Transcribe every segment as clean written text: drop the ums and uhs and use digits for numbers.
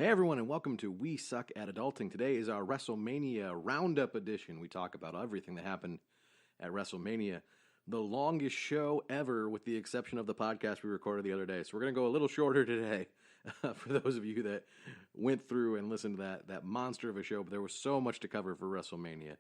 Hey everyone, and welcome to We Suck at Adulting. Today is our WrestleMania Roundup edition. We talk about everything that happened at WrestleMania, the longest show ever, with the exception of the podcast we recorded the other day. So we're going to go a little shorter today for those of you that went through and listened to that monster of a show. But there was so much to cover for WrestleMania.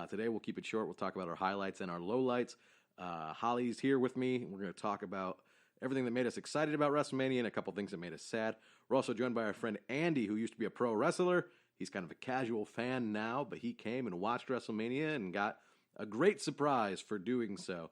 Today we'll keep it short. We'll talk about our highlights and our lowlights. Holly's here with me. We're going to talk about everything that made us excited about WrestleMania and a couple things that made us sad. We're also joined by our friend Andy, who used to be a pro wrestler. He's kind of a casual fan now, but he came and watched WrestleMania and got a great surprise for doing so.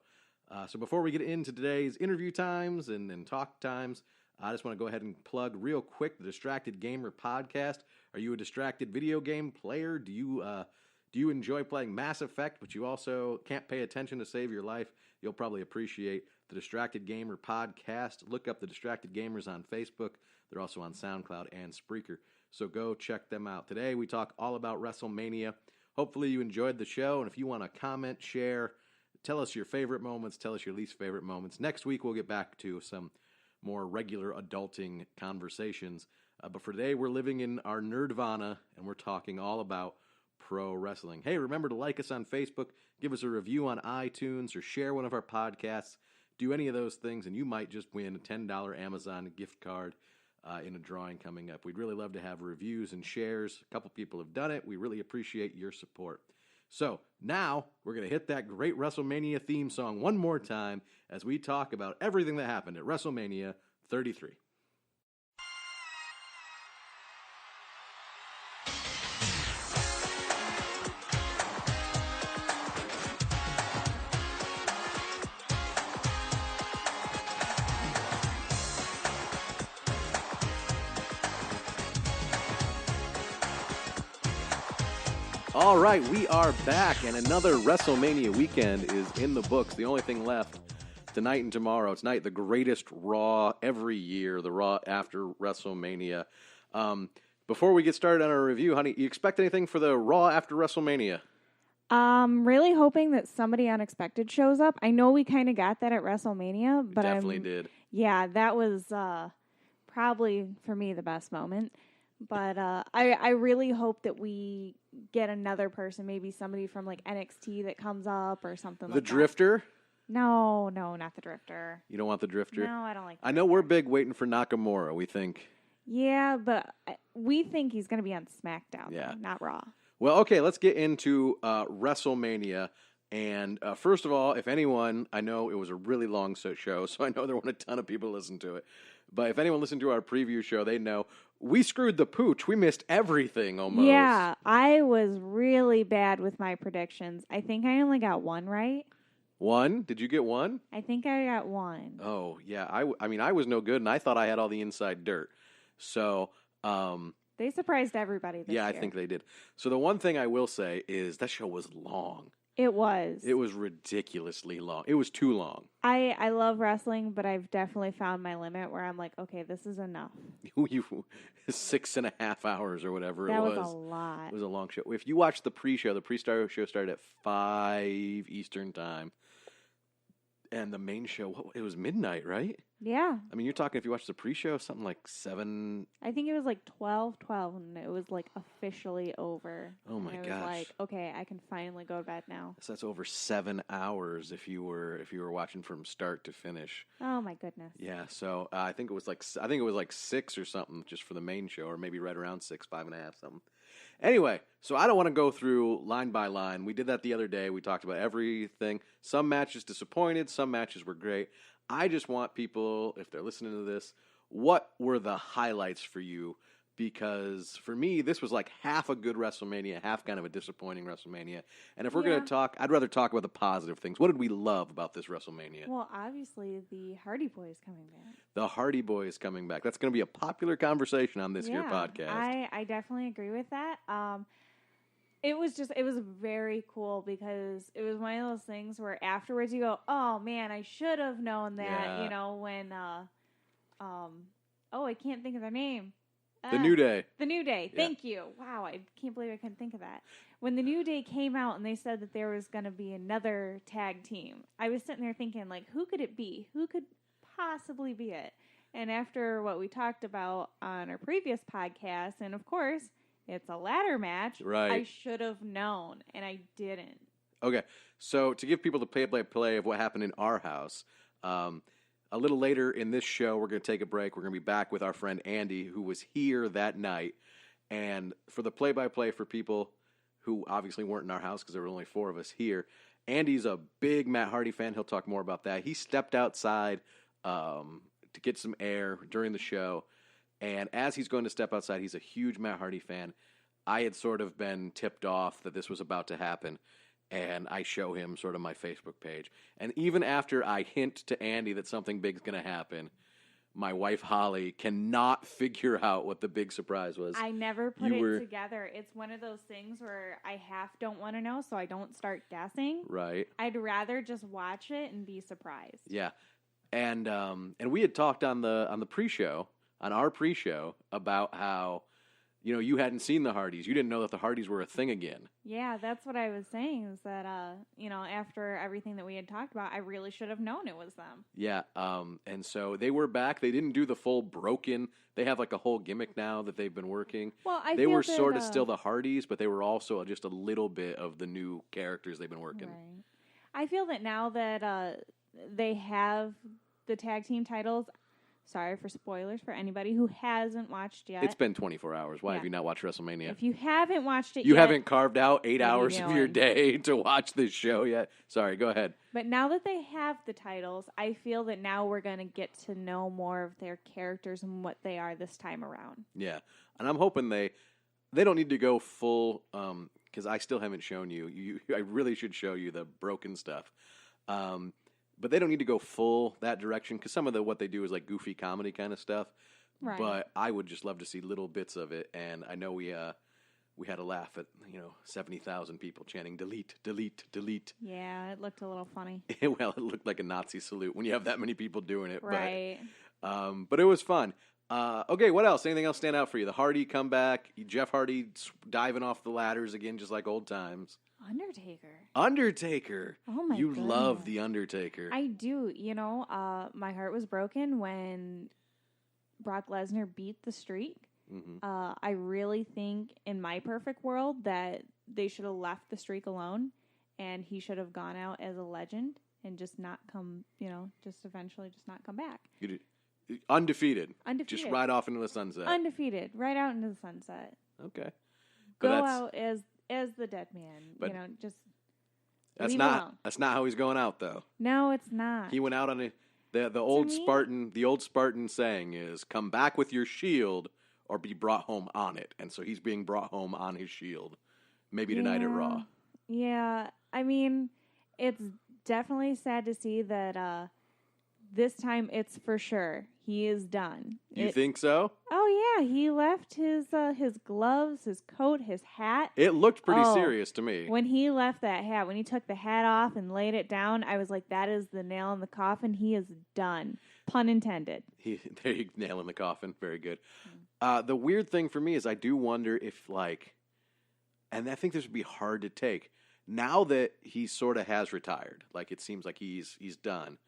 So before we get into today's interview times and talk times, I just want to go ahead and plug real quick the Distracted Gamer podcast. Are you a distracted video game player? Do you enjoy playing Mass Effect, but you also can't pay attention to save your life? You'll probably appreciate the Distracted Gamer podcast. Look up the Distracted Gamers on Facebook. They're also on SoundCloud and Spreaker. So go check them out. Today we talk all about WrestleMania. Hopefully you enjoyed the show. And if you want to comment, share, tell us your favorite moments, tell us your least favorite moments. Next week we'll get back to some more regular adulting conversations. But for today we're living in our nerdvana and we're talking all about pro wrestling. Hey, remember to like us on Facebook, give us a review on iTunes, or share one of our podcasts. Do any of those things, and you might just win a $10 Amazon gift card in a drawing coming up. We'd really love to have reviews and shares. A couple people have done it. We really appreciate your support. So now we're going to hit that great WrestleMania theme song one more time as we talk about everything that happened at WrestleMania 33. All right, we are back, and another WrestleMania weekend is in the books. The only thing left tonight and tomorrow. Tonight, the greatest Raw every year, the Raw after WrestleMania. Before we get started on our review, honey, you expect anything for the Raw after WrestleMania? Really hoping that somebody unexpected shows up. I know we kind of got that at WrestleMania, but Definitely did. Yeah, that was probably for me the best moment. But I really hope that we get another person, maybe somebody from like NXT that comes up or something like that. The Drifter? No, not the Drifter. You don't want the Drifter? No, I don't like I know we're big waiting for Nakamura, we think. Yeah, but we think he's going to be on SmackDown, yeah, though, not Raw. Well, okay, let's get into WrestleMania. And first of all, if anyone, I know it was a really long show, so I know there weren't a ton of people listen to it. But if anyone listened to our preview show, they know we screwed the pooch. We missed everything almost. Yeah, I was really bad with my predictions. I think I only got one right. One? Did you get one? I think I got one. Oh, yeah. I mean, I was no good, and I thought I had all the inside dirt. So, they surprised everybody this year. Yeah, I think they did. So the one thing I will say is that show was long. It was. It was ridiculously long. It was too long. I love wrestling, but I've definitely found my limit where I'm like, okay, this is enough. 6.5 hours or whatever that it was. That was a lot. It was a long show. If you watch the pre-show, the pre-show started at 5 Eastern time. And the main show, it was midnight, right? Yeah. I mean, you're talking, if you watch the pre-show, something like 7. I think it was like 12, and it was like officially over. Oh my gosh. I was like, okay, I can finally go to bed now. So that's over 7 hours if you were watching from start to finish. Oh my goodness. Yeah. So I think it was like 6 or something just for the main show, or maybe right around 6, 5.5, something. Anyway, so I don't want to go through line by line. We did that the other day. We talked about everything. Some matches disappointed. Some matches were great. I just want people, if they're listening to this, what were the highlights for you? Because for me, this was like half a good WrestleMania, half kind of a disappointing WrestleMania. And if we're going to talk, I'd rather talk about the positive things. What did we love about this WrestleMania? Well, obviously, the Hardy Boys coming back. The Hardy Boys coming back. That's going to be a popular conversation on this here podcast. I definitely agree with that. It was very cool because it was one of those things where afterwards you go, oh man, I should have known that, when, I can't think of their name. The New Day. The New Day. Thank you. Wow, I can't believe I couldn't think of that. When the New Day came out and they said that there was going to be another tag team, I was sitting there thinking, like, who could it be? Who could possibly be it? And after what we talked about on our previous podcast, and of course, it's a ladder match, Right. I should have known, and I didn't. Okay, so to give people the play-by-play of what happened in our house, a little later in this show, we're going to take a break. We're going to be back with our friend Andy, who was here that night. And for the play-by-play for people who obviously weren't in our house because there were only 4 of us here, Andy's a big Matt Hardy fan. He'll talk more about that. He stepped outside to get some air during the show. And as he's going to step outside, he's a huge Matt Hardy fan. I had sort of been tipped off that this was about to happen. And I show him sort of my Facebook page. And even after I hint to Andy that something big's going to happen, my wife Holly cannot figure out what the big surprise was. I never put it together. It's one of those things where I don't want to know, so I don't start guessing. Right. I'd rather just watch it and be surprised. Yeah. And we had talked on the pre-show, on our pre-show, about how, you know, you hadn't seen the Hardys. You didn't know that the Hardys were a thing again. Yeah, that's what I was saying, is that, you know, after everything that we had talked about, I really should have known it was them. Yeah, and so they were back. They didn't do the full broken. They have like a whole gimmick now that they've been working. Well, they were sort of still the Hardys, but they were also just a little bit of the new characters they've been working. Right. I feel that now that they have the tag team titles, sorry for spoilers for anybody who hasn't watched yet. It's been 24 hours. Why have you not watched WrestleMania? If you haven't watched it yet. You haven't carved out 8 hours of your day to watch this show yet? Sorry, go ahead. But now that they have the titles, I feel that now we're going to get to know more of their characters and what they are this time around. Yeah. And I'm hoping they don't need to go full, because I still haven't shown you. I really should show you the broken stuff. But they don't need to go full that direction, because some of what they do is like goofy comedy kind of stuff. Right. But I would just love to see little bits of it. And I know we had a laugh at 70,000 people chanting delete, delete, delete. Yeah, it looked a little funny. Well, it looked like a Nazi salute when you have that many people doing it. Right. But it was fun. Okay, what else? Anything else stand out for you? The Hardy comeback, Jeff Hardy diving off the ladders again, just like old times. Undertaker. Oh my god. You love The Undertaker. I do. You know, my heart was broken when Brock Lesnar beat the Streak. Mm-hmm. I really think in my perfect world that they should have left the Streak alone and he should have gone out as a legend and just not come, just eventually just not come back. Undefeated. Just right off into the sunset. Undefeated. Right out into the sunset. Okay. Go out as the dead man. But just that's not how he's going out though. No, it's not. He went out on the old Spartan saying is come back with your shield or be brought home on it. And so he's being brought home on his shield. Maybe tonight at Raw. Yeah. I mean, it's definitely sad to see that this time it's for sure. He is done. You think so? Oh, yeah. He left his gloves, his coat, his hat. It looked pretty serious to me. When he left that hat, when he took the hat off and laid it down, I was like, that is the nail in the coffin. He is done. Pun intended. There you nail in the coffin. Very good. The weird thing for me is I do wonder if, and I think this would be hard to take, now that he sort of has retired, like it seems like he's done,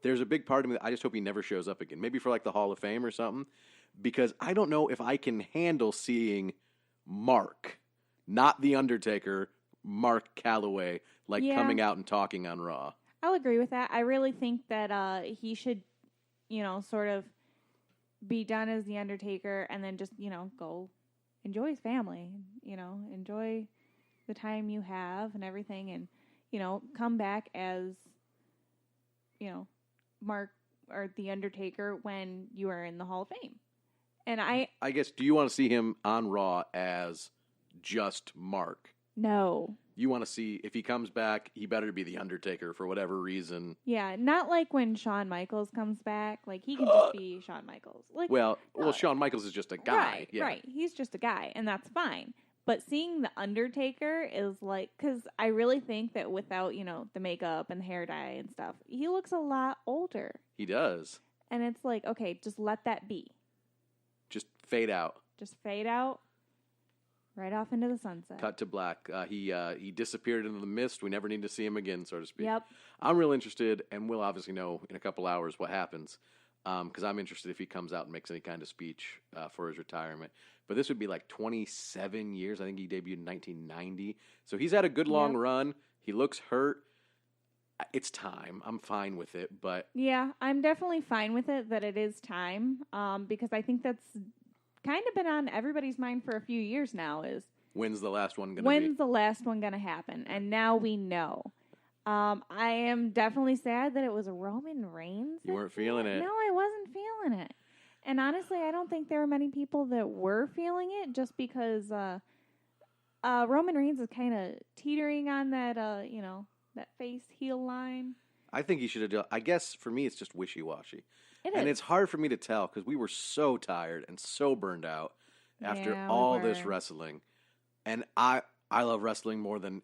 there's a big part of me that I just hope he never shows up again. Maybe for the Hall of Fame or something. Because I don't know if I can handle seeing Mark, not The Undertaker, Mark Calloway, coming out and talking on Raw. I'll agree with that. I really think that he should, sort of be done as The Undertaker and then just, go enjoy his family, enjoy the time you have and everything and, come back as, Mark or The Undertaker when you are in the Hall of Fame. And I guess, do you want to see him on Raw as just Mark? No. You want to see, if he comes back, he better be The Undertaker for whatever reason. Yeah, not like when Shawn Michaels comes back. He can just be Shawn Michaels. Shawn Michaels is just a guy. Right. He's just a guy, and that's fine. But seeing The Undertaker is because I really think that without, the makeup and the hair dye and stuff, he looks a lot older. He does. And it's okay, just let that be. Just fade out. Right off into the sunset. Cut to black. He disappeared into the mist. We never need to see him again, so to speak. Yep. I'm real interested, and we'll obviously know in a couple hours what happens. because I'm interested if he comes out and makes any kind of speech for his retirement. But this would be like 27 years. I think he debuted in 1990. So he's had a good long run. He looks hurt. It's time. I'm fine with it, but... Yeah, I'm definitely fine with it that it is time, because I think that's kind of been on everybody's mind for a few years now is... When's the last one going to be? When's the last one going to happen? And now we know. I am definitely sad that it was Roman Reigns. You weren't feeling it. No, I wasn't feeling it. And honestly, I don't think there were many people that were feeling it just because Roman Reigns is kind of teetering on that, that face heel line. I think he should have done... I guess for me, it's just wishy-washy. And it's hard for me to tell because we were so tired and so burned out after all this wrestling. And I love wrestling more than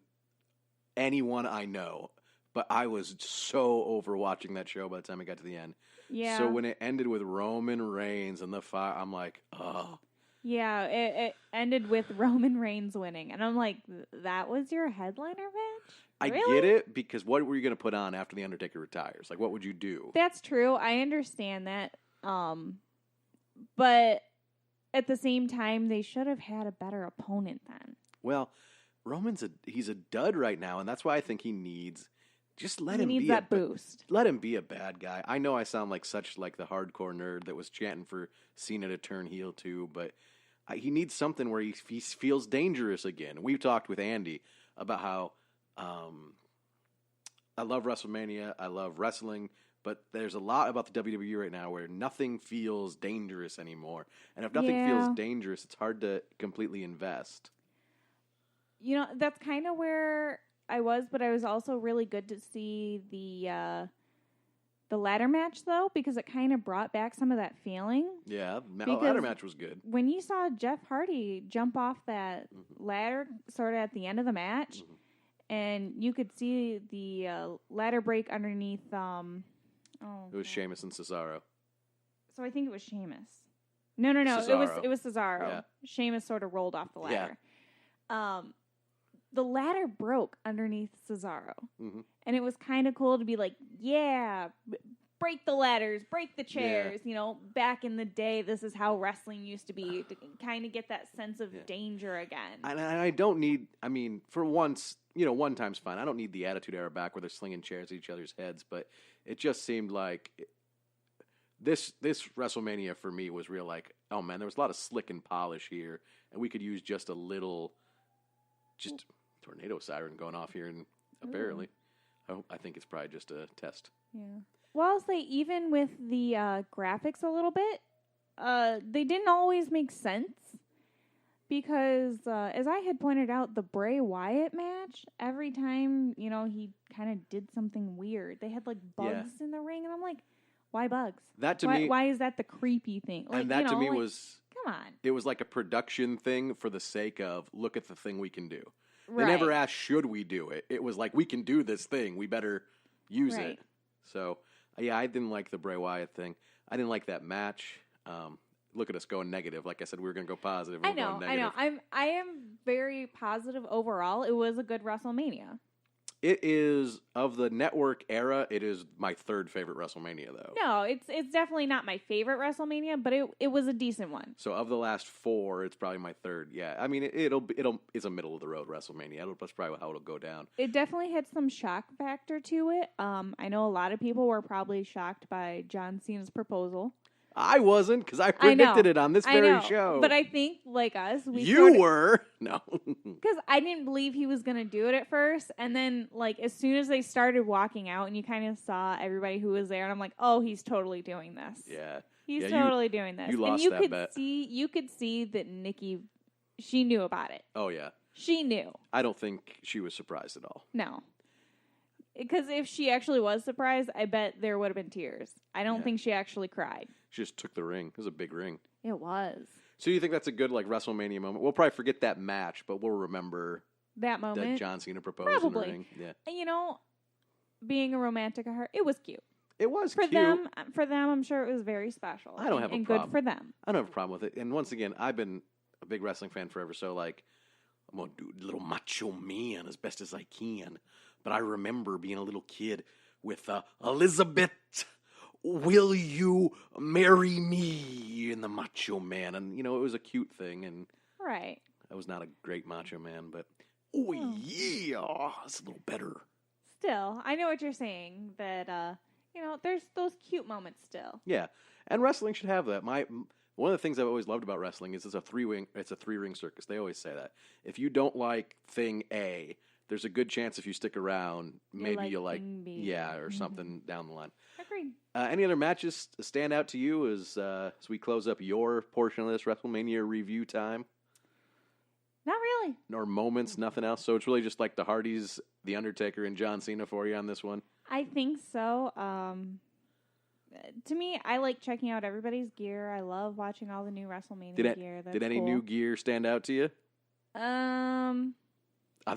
anyone I know. But I was so over watching that show by the time it got to the end. Yeah. So when it ended with Roman Reigns and the fire, I'm like, oh. Yeah, it ended with Roman Reigns winning. And I'm like, that was your headliner match? Really? I get it, because what were you going to put on after The Undertaker retires? Like, what would you do? That's true. I understand that. But at the same time, they should have had a better opponent then. Well, he's a dud right now, and that's why I think he needs... Just let him be that boost. Let him be a bad guy. I know I sound like the hardcore nerd that was chanting for Cena to turn heel too, but he needs something where he feels dangerous again. We've talked with Andy about how I love WrestleMania, I love wrestling, but there's a lot about the WWE right now where nothing feels dangerous anymore. And if nothing feels dangerous, it's hard to completely invest. That's kind of where I was, but I was also really good to see the ladder match, though, because it kind of brought back some of that feeling. Yeah, the ladder match was good. When you saw Jeff Hardy jump off that ladder sort of at the end of the match, and you could see the ladder break underneath... it was Sheamus and Cesaro. So I think it was Sheamus. No. Cesaro. It was Cesaro. Yeah. Sheamus sort of rolled off the ladder. Yeah. The ladder broke underneath Cesaro. Mm-hmm. And it was kind of cool to be like, break the ladders, break the chairs. Yeah. Back in the day, this is how wrestling used to be, to kind of get that sense of danger again. And I don't need, for once, one time's fine. I don't need the Attitude Era back where they're slinging chairs at each other's heads, but it just seemed like this WrestleMania for me was real like, oh man, there was a lot of slick and polish here, and we could use just a little... Just tornado siren going off here, and apparently, I think it's probably just a test. Yeah. Well, I'll say even with the graphics a little bit, they didn't always make sense because, as I had pointed out, the Bray Wyatt match, every time he kind of did something weird, they had like bugs in the ring, and I'm like, why bugs? That to me, why is that the creepy thing? Like, and that to me was. Come on. It was like a production thing for the sake of, look at the thing we can do. Right. They never asked, should we do it? It was like, we can do this thing. We better use it. So, I didn't like the Bray Wyatt thing. I didn't like that match. Look at us going negative. Like I said, we were going to go positive. I know. I am very positive overall. It was a good WrestleMania. It is, of the network era, it is my third favorite WrestleMania, though. No, it's definitely not my favorite WrestleMania, but it was a decent one. So of the last four, it's probably my third. Yeah, it's a middle of the road WrestleMania. That's probably how it'll go down. It definitely had some shock factor to it. I know a lot of people were probably shocked by John Cena's proposal. I wasn't, because I predicted it on this very show. But I think, like us, were? No. Because I didn't believe he was going to do it at first. And then, like, as soon as they started walking out and you kind of saw everybody who was there, and I'm like, oh, he's totally doing this. Yeah. He's totally doing this. You lost and that bet. You could see that Nikki, she knew about it. Oh, yeah. She knew. I don't think she was surprised at all. No. Because if she actually was surprised, I bet there would have been tears. I don't think she actually cried. She just took the ring. It was a big ring. It was. So you think that's a good WrestleMania moment? We'll probably forget that match, but we'll remember that moment. That John Cena proposed in the ring. Yeah. And being a romantic at heart, it was cute. It was cute. For them, I'm sure it was very special. I don't have a problem. And good for them. I don't have a problem with it. And once again, I've been a big wrestling fan forever, so like, I'm going to do a little macho man as best as I can. But I remember being a little kid with Elizabeth will you marry me? And the Macho Man. And, it was a cute thing. And Right. I was not a great Macho Man, but, yeah, it's a little better. Still, I know what you're saying, that, there's those cute moments still. Yeah, and wrestling should have that. One of the things I've always loved about wrestling is it's a three-ring circus. They always say that. If you don't like thing A, there's a good chance if you stick around, maybe you'll like or something down the line. Agreed. Any other matches stand out to you as we close up your portion of this WrestleMania review time? Not really. Or moments, nothing else. So it's really just like the Hardys, The Undertaker, and John Cena for you on this one? I think so. To me, I like checking out everybody's gear. I love watching all the new WrestleMania gear. That's did any cool. new gear stand out to you? The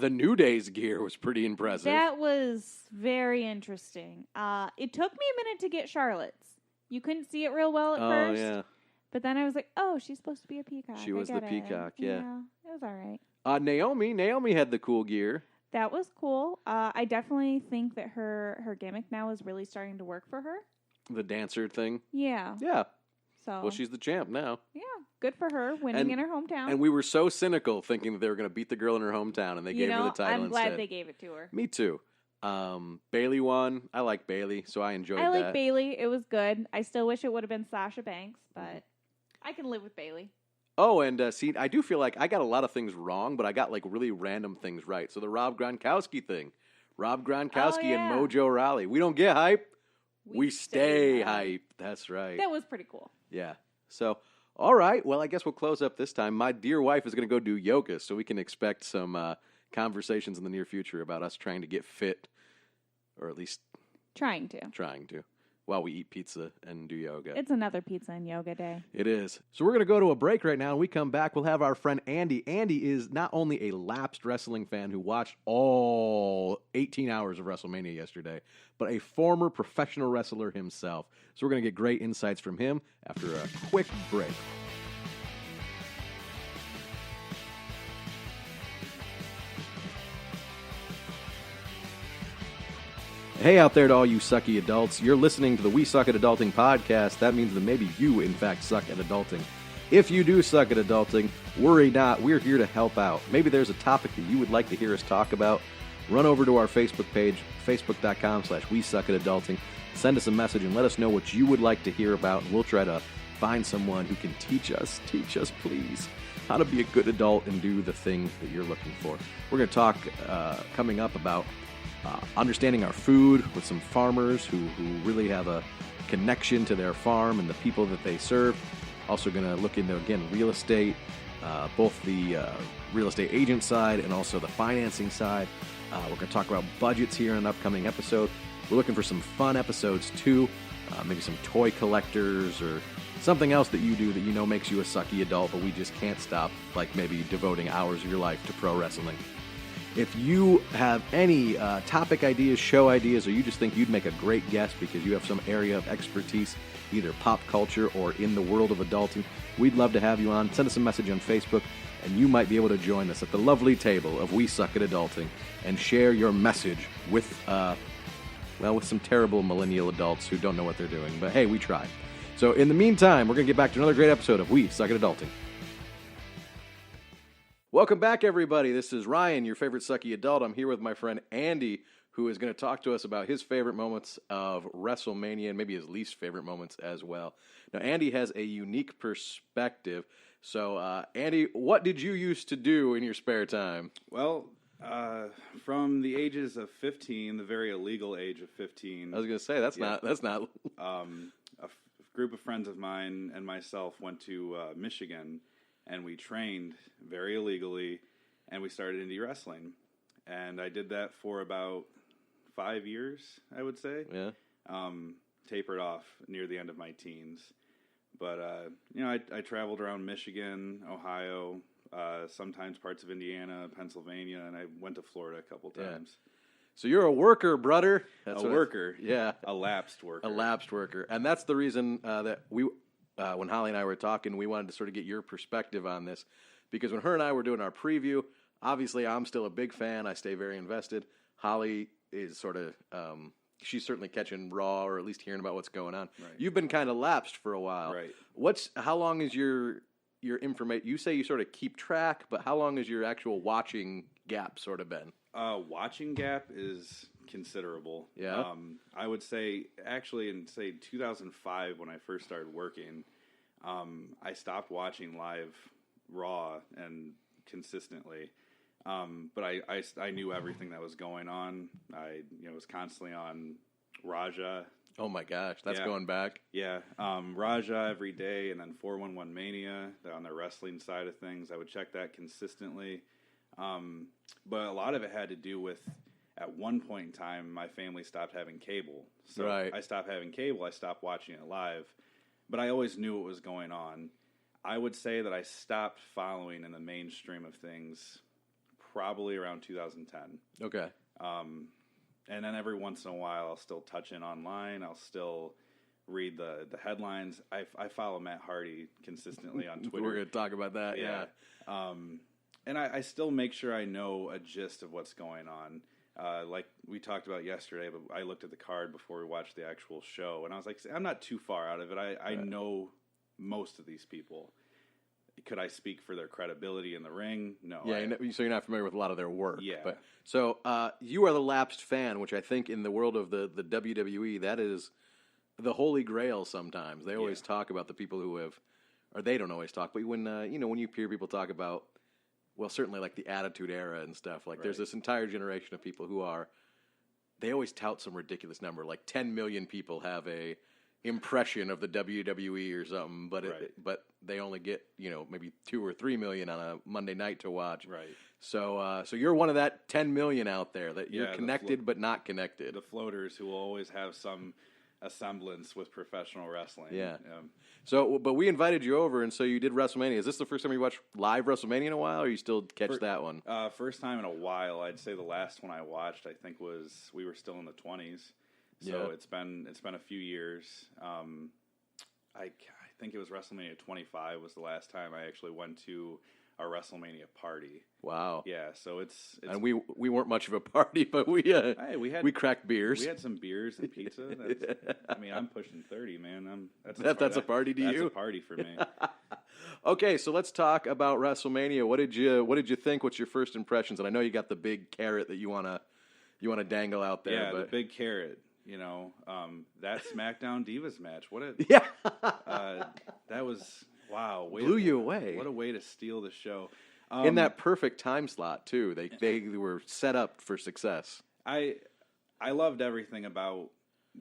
New Day's gear was pretty impressive. That was very interesting. It took me a minute to get Charlotte's. You couldn't see it real well at first. Oh, yeah. But then I was like, oh, she's supposed to be a peacock. She was the peacock, yeah. It was all right. Naomi had the cool gear. That was cool. I definitely think that her gimmick now is really starting to work for her. The dancer thing? Yeah. Yeah. So. Well, she's the champ now. Yeah, good for her, winning in her hometown. And we were so cynical thinking that they were going to beat the girl in her hometown, and they gave her the title I'm glad instead. they gave it to her. Me too. Bailey won. I like Bailey, so I enjoyed that. I like Bailey. It was good. I still wish it would have been Sasha Banks, but I can live with Bailey. Oh, and see, I do feel like I got a lot of things wrong, but I got like really random things right. So the Rob Gronkowski thing. Rob Gronkowski and Mojo Rawley. We don't get hype. We stay hype. That's right. That was pretty cool. Yeah. So, all right. Well, I guess we'll close up this time. My dear wife is going to go do yoga, so we can expect some conversations in the near future about us trying to get fit, or at least trying to, while we eat pizza and do yoga. It's another pizza and yoga day. It is. So we're going to go to a break right now. When we come back, we'll have our friend Andy. Andy is not only a lapsed wrestling fan who watched all 18 hours of WrestleMania yesterday, but a former professional wrestler himself. So we're going to get great insights from him after a quick break. Hey out there to all you sucky adults. You're listening to the We Suck at Adulting podcast. That means that maybe you, in fact, suck at adulting. If you do suck at adulting, worry not. We're here to help out. Maybe there's a topic that you would like to hear us talk about. Run over to our Facebook page, facebook.com/WeSuckAtAdulting. Send us a message and let us know what you would like to hear about, and we'll try to find someone who can teach us, please, how to be a good adult and do the thing that you're looking for. We're going to talk coming up about understanding our food with some farmers who really have a connection to their farm and the people that they serve. Also going to look into, again, real estate, both the real estate agent side and also the financing side. We're going to talk about budgets here in an upcoming episode. We're looking for some fun episodes too, maybe some toy collectors or something else that you do that you know makes you a sucky adult, but we just can't stop, like maybe devoting hours of your life to pro wrestling. If you have any topic ideas, show ideas, or you just think you'd make a great guest because you have some area of expertise, either pop culture or in the world of adulting, we'd love to have you on. Send us a message on Facebook, and you might be able to join us at the lovely table of We Suck at Adulting and share your message with some terrible millennial adults who don't know what they're doing. But hey, we try. So in the meantime, we're going to get back to another great episode of We Suck at Adulting. Welcome back, everybody. This is Ryan, your favorite sucky adult. I'm here with my friend Andy, who is going to talk to us about his favorite moments of WrestleMania and maybe his least favorite moments as well. Now, Andy has a unique perspective. So, Andy, what did you used to do in your spare time? Well, from the ages of 15, the very illegal age of 15. I was going to say, that's not. A group of friends of mine and myself went to Michigan. And we trained very illegally, and we started indie wrestling. And I did that for about 5 years, I would say. Yeah. Tapered off near the end of my teens. But, I traveled around Michigan, Ohio, sometimes parts of Indiana, Pennsylvania, and I went to Florida a couple times. So you're a worker, brother. That's a worker. Yeah. A lapsed worker. A lapsed worker. And that's the reason that we... when Holly and I were talking, we wanted to sort of get your perspective on this. Because when her and I were doing our preview, obviously I'm still a big fan. I stay very invested. Holly is sort of she's certainly catching Raw or at least hearing about what's going on. Right. You've been kind of lapsed for a while. Right. How long is your information? You say you sort of keep track, but how long has your actual watching gap sort of been? Watching gap is considerable. Yeah. I would say actually in 2005 when I first started working, I stopped watching live Raw and consistently. But I knew everything that was going on. I was constantly on Raja. Oh my gosh, that's going back. Yeah, Raja every day, and then 411 Mania on the wrestling side of things. I would check that consistently. But a lot of it had to do with, at one point in time, my family stopped having cable. So I stopped having cable. I stopped watching it live. But I always knew what was going on. I would say that I stopped following in the mainstream of things probably around 2010. Okay. And then every once in a while, I'll still touch in online. I'll still read the headlines. I follow Matt Hardy consistently on Twitter. We're going to talk about that, yeah. And I still make sure I know a gist of what's going on. Like we talked about yesterday, but I looked at the card before we watched the actual show, and I was like, I'm not too far out of it. I know most of these people. Could I speak for their credibility in the ring? No. Yeah, so you're not familiar with a lot of their work. Yeah. But, so you are the lapsed fan, which I think in the world of the WWE, that is the holy grail sometimes. They always talk about the people who have, or they don't always talk, but when when you hear people talk about, well, certainly like the Attitude Era and stuff, like there's this entire generation of people who are, they always tout some ridiculous number, like 10 million people have a impression of the WWE or something, but they only get maybe 2 or 3 million on a Monday night to watch. Right. So you're one of that 10 million out there that you're connected but not connected. The floaters who will always have a semblance with professional wrestling. Yeah. So, but we invited you over, and so you did WrestleMania. Is this the first time you watched live WrestleMania in a while, or you still catch that one? First time in a while. I'd say the last one I watched, I think, we were still in the 20s. So it's been a few years. I think it was WrestleMania 25 was the last time I actually went to a WrestleMania party. Wow. Yeah, so it's and we weren't much of a party, but we cracked beers. We had some beers and pizza. I'm pushing 30, man. That's a party to you. That's a party for me. Okay, so let's talk about WrestleMania. What did you think? What's your first impressions? And I know you got the big carrot that you wanna dangle out there. Yeah, but the big carrot. That SmackDown Divas match. That was wow. Blew you away. What a way to steal the show. In that perfect time slot too. They were set up for success. I loved everything about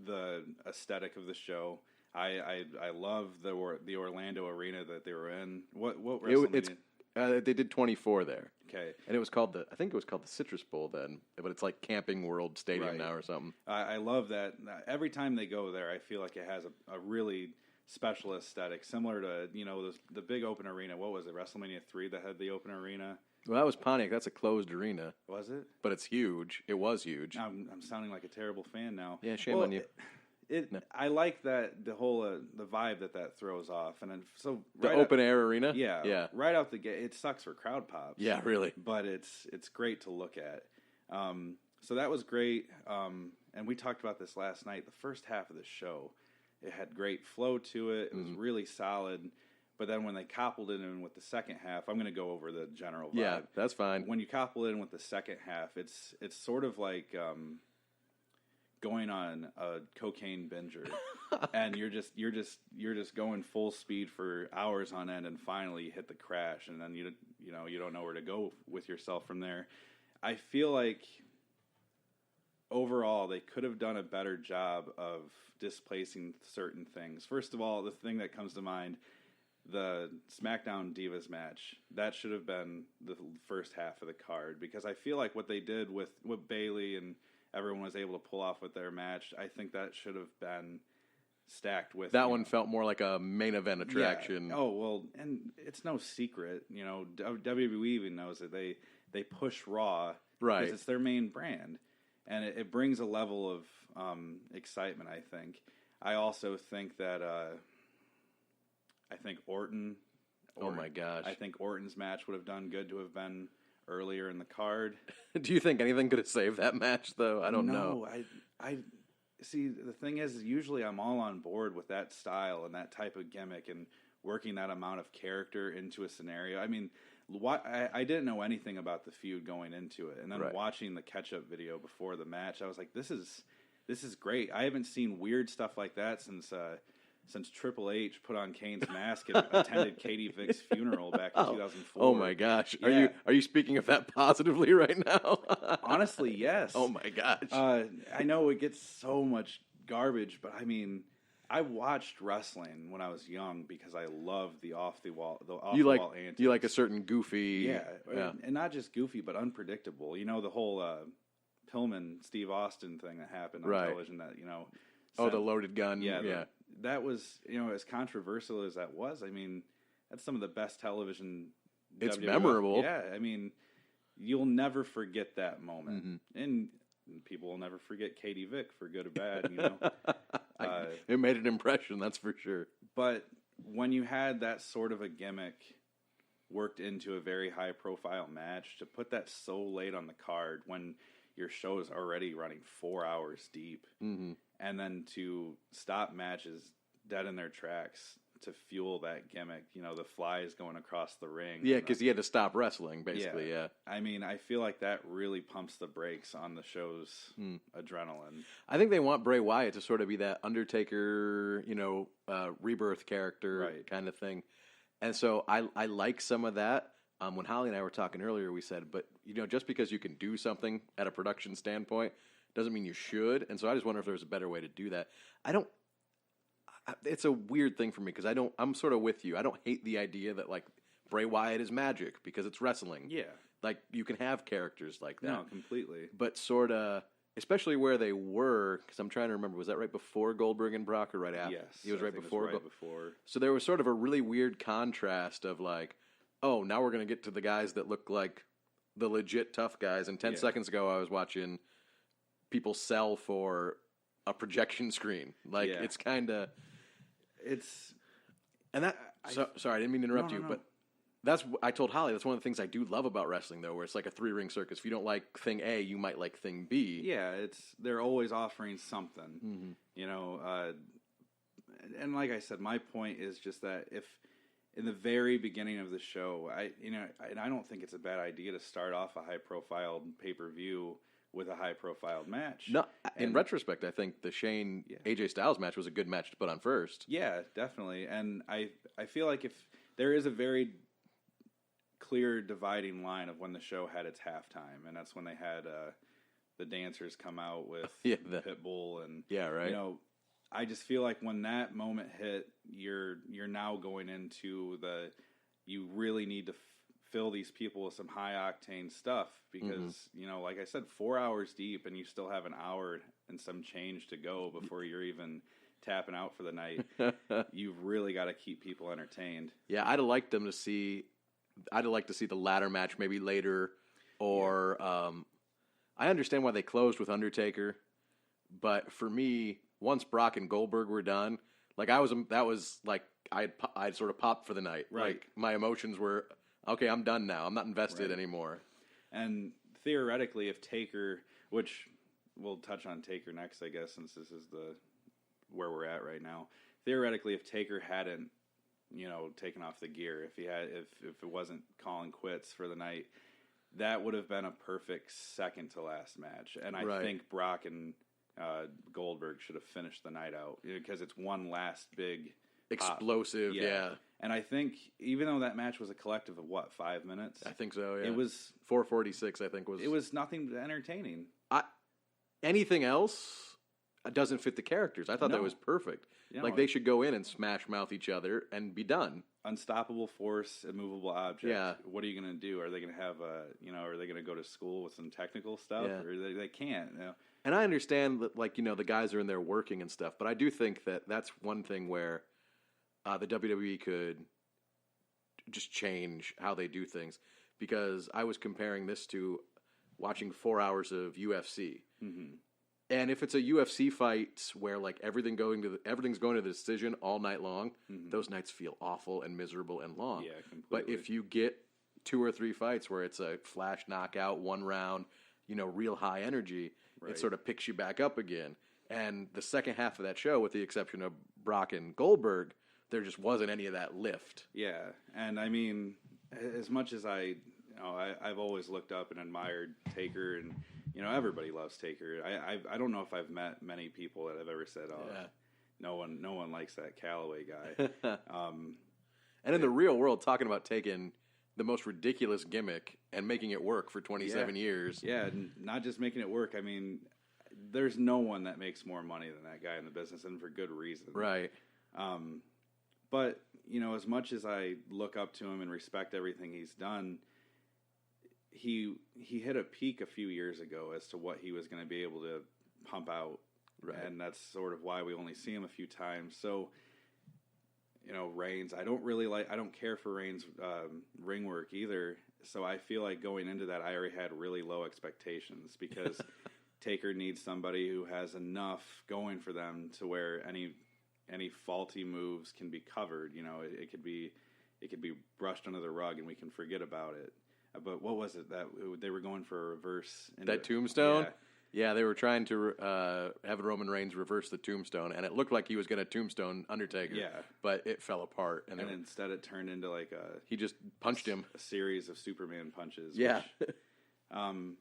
the aesthetic of the show. I love the Orlando arena that they were in. What WrestleMania? They did 24 there. Okay. And I think it was called the Citrus Bowl then, but it's like Camping World Stadium now or something. I love that. Every time they go there, I feel like it has a really special aesthetic, similar to, the big open arena. What was it, WrestleMania 3 that had the open arena? Well, that was Pontiac. That's a closed arena. Was it? But it's huge. It was huge. I'm sounding like a terrible fan now. Yeah, shame on you. I like that the whole the vibe that throws off, and then so the open air arena. Yeah. Right out the gate, it sucks for crowd pops. Yeah, really. But it's great to look at. So that was great. And we talked about this last night. The first half of the show, it had great flow to it. It was really solid. But then when they coupled it in with the second half, I'm going to go over the general vibe. Yeah, that's fine. When you couple it in with the second half, it's sort of like going on a cocaine binger, and you're just going full speed for hours on end, and finally you hit the crash, and then you don't know where to go with yourself from there. I feel like overall they could have done a better job of displacing certain things. First of all, the thing that comes to mind, the SmackDown Divas match, that should have been the first half of the card, because I feel like what they did with Bayley and everyone was able to pull off with their match, I think that should have been stacked with. That one felt more like a main event attraction. Yeah. Oh, well, and it's no secret, WWE even knows that they push Raw, right? Because it's their main brand, and it brings a level of excitement, I think. I also think that I think Orton. Oh my gosh! I think Orton's match would have done good to have been earlier in the card. Do you think anything could have saved that match, though? I don't know. see, the thing is, usually I'm all on board with that style and that type of gimmick and working that amount of character into a scenario. I mean, I didn't know anything about the feud going into it, and then watching the catch-up video before the match, I was like, this is great. I haven't seen weird stuff like that since Triple H put on Kane's mask and attended Katie Vick's funeral back in 2004. Oh my gosh. Yeah. Are you speaking of that positively right now? Honestly, yes. Oh my gosh. I know it gets so much garbage, but I mean, I watched wrestling when I was young because I loved the off the wall antics. You like a certain goofy, and not just goofy, but unpredictable. You know, the whole Pillman Steve Austin thing that happened on television. That the loaded gun. Yeah. That was, as controversial as that was. I mean, that's some of the best television. It's WWF. memorable. Yeah, I mean, you'll never forget that moment, and people will never forget Katie Vick for good or bad. It made an impression, that's for sure. But when you had that sort of a gimmick worked into a very high-profile match, to put that so late on the card when your show is already running 4 hours deep, and then to stop matches dead in their tracks to fuel that gimmick, the flies going across the ring. Yeah, because he had to stop wrestling, basically, yeah. I mean, I feel like that really pumps the brakes on the show's adrenaline. I think they want Bray Wyatt to sort of be that Undertaker, rebirth character kind of thing. And so I like some of that. When Holly and I were talking earlier, we said, but, just because you can do something at a production standpoint doesn't mean you should. And so I just wonder if there's a better way to do that. It's a weird thing for me because I'm sort of with you. I don't hate the idea that, like, Bray Wyatt is magic because it's wrestling. Yeah. Like, you can have characters like that. No, completely. But sort of, especially where they were, because I'm trying to remember, was that right before Goldberg and Brock or right after? Yes. It was right before. Right before. So there was sort of a really weird contrast of, like, oh, now we're going to get to the guys that look like the legit tough guys. And 10 seconds ago, I was watching people sell for a projection screen. Like, it's kind of... sorry, I didn't mean to interrupt you, but I told Holly, that's one of the things I do love about wrestling, though, where it's like a 3-ring circus. If you don't like thing A, you might like thing B. Yeah, they're always offering something, and like I said, my point is just that if in the very beginning of the show, and I don't think it's a bad idea to start off a high-profile pay-per-view with a high-profile match. No, in retrospect, I think the Shane AJ Styles match was a good match to put on first. Yeah, definitely. And I feel like if there is a very clear dividing line of when the show had its halftime, and that's when they had the dancers come out with Pitbull and I just feel like when that moment hit, you're now going into you really need to fill these people with some high octane stuff because like I said, 4 hours deep and you still have an hour and some change to go before you're even tapping out for the night. You've really got to keep people entertained. Yeah, I'd have liked to see the ladder match maybe later, or I understand why they closed with Undertaker, but for me, once Brock and Goldberg were done, like that was like I'd sort of popped for the night. Right. Like my emotions were, okay, I'm done now. I'm not invested anymore. And theoretically, if Taker, which we'll touch on Taker next, I guess, since this is where we're at right now. Theoretically, if Taker hadn't, taken off the gear, if it wasn't calling quits for the night, that would have been a perfect second to last match. And I think Brock and Goldberg should have finished the night out because it's one last big explosive, yeah. And I think even though that match was a collective of 5 minutes, I think so. Yeah, it was 4:46. I think it was nothing entertaining. Anything else doesn't fit the characters. I thought that was perfect. Like they should go in and smash mouth each other and be done. Unstoppable force, immovable object. Yeah. What are you going to do? Are they going to have are they going to go to school with some technical stuff? Yeah. Or they can't. And I understand that, the guys are in there working and stuff, but I do think that that's one thing where the WWE could just change how they do things. Because I was comparing this to watching 4 hours of UFC. Mm-hmm. And if it's a UFC fight where everything's going to the decision all night long, those nights feel awful and miserable and long. Yeah, completely. But if you get 2 or 3 fights where it's a flash knockout, 1 round, real high energy, it sort of picks you back up again. And the second half of that show, with the exception of Brock and Goldberg, there just wasn't any of that lift. Yeah, and I mean, as much as I've always looked up and admired Taker, and everybody loves Taker. I don't know if I've met many people that have ever said, "Oh, yeah. no one likes that Calloway guy." And in the real world, talking about taking the most ridiculous gimmick and making it work for 27 years. Yeah, and not just making it work. I mean, there's no one that makes more money than that guy in the business, and for good reason. Right. But, as much as I look up to him and respect everything he's done, he hit a peak a few years ago as to what he was going to be able to pump out. Right. And that's sort of why we only see him a few times. So, Reigns, I don't care for Reigns' ring work either. So I feel like going into that, I already had really low expectations because Taker needs somebody who has enough going for them to where any faulty moves can be covered. It could be brushed under the rug and we can forget about it. But what was it that they were going for a reverse? That tombstone? Yeah, they were trying to have Roman Reigns reverse the tombstone, and it looked like he was going to tombstone Undertaker. Yeah, but it fell apart, and instead it turned into he just punched him, a series of Superman punches. Yeah, which, I'm